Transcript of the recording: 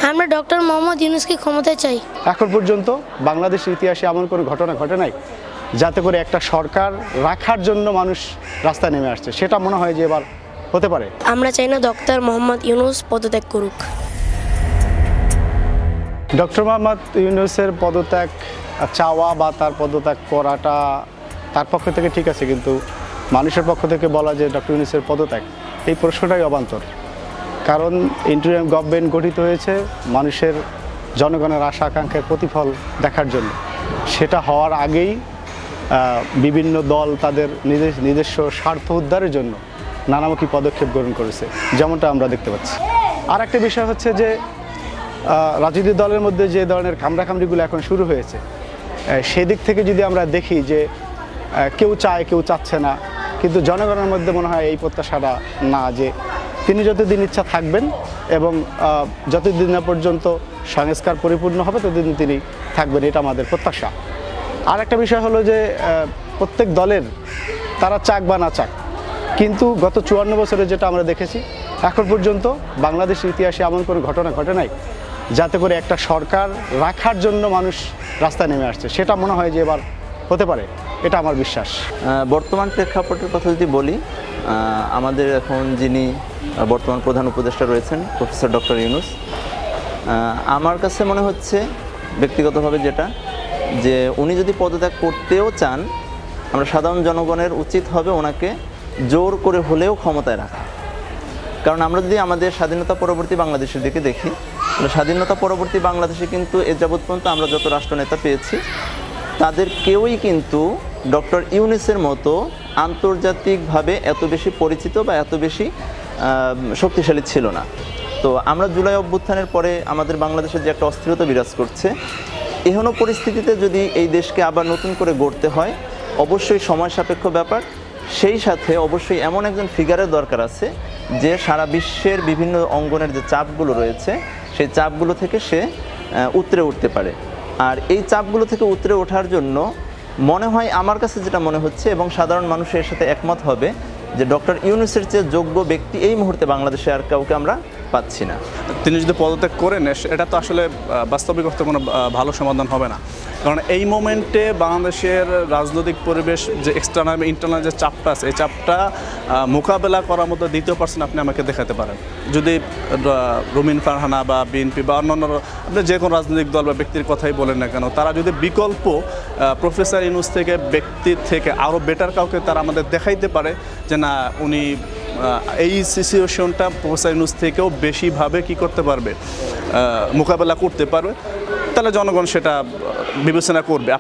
আমরা ডক্টর মোহাম্মদ ইউনূসকে ক্ষমতায় চাই। এখন পর্যন্ত বাংলাদেশের ইতিহাসে এমন কোনো ঘটনা ঘটে নাই যাতে করে একটা সরকার রাখার জন্য মানুষ রাস্তায় নেমে আসছে, সেটা মনে হয় যে এবার হতে পারে। আমরা চাই না ডক্টর মোহাম্মদ ইউনূস পদত্যাগ করুক। ডক্টর মোহাম্মদ ইউনূসের পদত্যাগ চাওয়া বা তার পদত্যাগ করাটা তার পক্ষ থেকে ঠিক আছে, কিন্তু মানুষের পক্ষ থেকে বলা যে ডক্টর ইউনূসের পদত্যাগ, এই প্রশ্নটাই অবান্তর। কারণ ইন্টারিম গভর্নমেন্ট গঠিত হয়েছে মানুষের জনগণের আশা আকাঙ্ক্ষার প্রতিফল দেখার জন্য। সেটা হওয়ার আগেই বিভিন্ন দল তাদের নিজস্ব স্বার্থ উদ্ধারের জন্য নানামুখী পদক্ষেপ গ্রহণ করেছে, যেমনটা আমরা দেখতে পাচ্ছি। আর একটা বিষয় হচ্ছে যে রাজনৈতিক দলের মধ্যে যে ধরনের কামড়াকামড়িগুলো এখন শুরু হয়েছে, সেদিক থেকে যদি আমরা দেখি যে কেউ চায় কেউ চাচ্ছে না, কিন্তু জনগণের মধ্যে মনে হয় এই প্রত্যাশাটা না যে তিনি যতদিন ইচ্ছা থাকবেন এবং যতদিন না পর্যন্ত সংস্কার পরিপূর্ণ হবে ততদিন তিনি থাকবেন, এটা আমাদের প্রত্যাশা। আর একটা বিষয় হলো যে প্রত্যেক দলের তারা চাক বা না চাক, কিন্তু গত 54 বছরে যেটা আমরা দেখেছি এখন পর্যন্ত বাংলাদেশের ইতিহাসে এমন কোনো ঘটনা ঘটে নাই যাতে করে একটা সরকার রাখার জন্য মানুষ রাস্তায় নেমে আসছে, সেটা মনে হয় যে এবার হতে পারে, এটা আমার বিশ্বাস। বর্তমান প্রেক্ষাপটের কথা যদি বলি, আমাদের এখন যিনি বর্তমান প্রধান উপদেষ্টা রয়েছেন প্রফেসর ডক্টর ইউনূস, আমার কাছে মনে হচ্ছে ব্যক্তিগতভাবে যেটা, যে উনি যদি পদত্যাগ করতেও চান, আমরা সাধারণ জনগণের উচিত হবে ওনাকে জোর করে হলেও ক্ষমতায় রাখা। কারণ আমরা যদি আমাদের স্বাধীনতা পরবর্তী বাংলাদেশের দিকে দেখি, তাহলে স্বাধীনতা পরবর্তী বাংলাদেশে কিন্তু এ যাবৎ পর্যন্ত আমরা যত রাষ্ট্রনেতা পেয়েছি তাদের কেউই কিন্তু ডক্টর ইউনূসের মতো আন্তর্জাতিকভাবে এত বেশি পরিচিত বা এত বেশি শক্তিশালী ছিল না। তো আমরা জুলাই অভ্যুত্থানের পরে আমাদের বাংলাদেশে যে একটা অস্থিরতা বিরাজ করছে, এহেন পরিস্থিতিতে যদি এই দেশকে আবার নতুন করে গড়তে হয়, অবশ্যই সময় সাপেক্ষ ব্যাপার। সেই সাথে অবশ্যই এমন একজন ফিগারের দরকার আছে যে সারা বিশ্বের বিভিন্ন অঙ্গনের যে চাপগুলো রয়েছে সেই চাপগুলো থেকে সে উতরে উঠতে পারে। আর এই চাপগুলো থেকে উতরে ওঠার জন্য মনে হয়, আমার কাছে যেটা মনে হচ্ছে এবং সাধারণ মানুষের সাথে একমত হবে, যে ডক্টর ইউনূসের চেয়ে যোগ্য ব্যক্তি এই মুহূর্তে বাংলাদেশে আর কাউকে আমরা পাচ্ছি না। তিনি যদি পদত্যাগ করেন, এটা তো আসলে বাস্তবিক অর্থে কোনো ভালো সমাধান হবে না। কারণ এই মোমেন্টে বাংলাদেশের রাজনৈতিক পরিবেশ যে এক্সটার্নাল ইন্টারনাল যে চাপটা আছে, এই চাপটা মোকাবেলা করার মতো দ্বিতীয় পার্সন আপনি আমাকে দেখাতে পারেন। যদি রুমিন ফারহানা বা বিএনপি বা অন্যান্য আপনি যে কোনো রাজনৈতিক দল বা ব্যক্তির কথাই বলেন না কেন, তারা যদি বিকল্প প্রফেসর ইউনূস থেকে ব্যক্তির থেকে আরও বেটার কাউকে তারা আমাদের দেখাইতে পারে যে না, উনি এই সিচুয়েশনটা প্রফেসর ইউনূস থেকেও বেশিভাবে কি করতে পারবে, মোকাবেলা করতে পারবে, তাহলে জনগণ সেটা বিবেচনা করবে।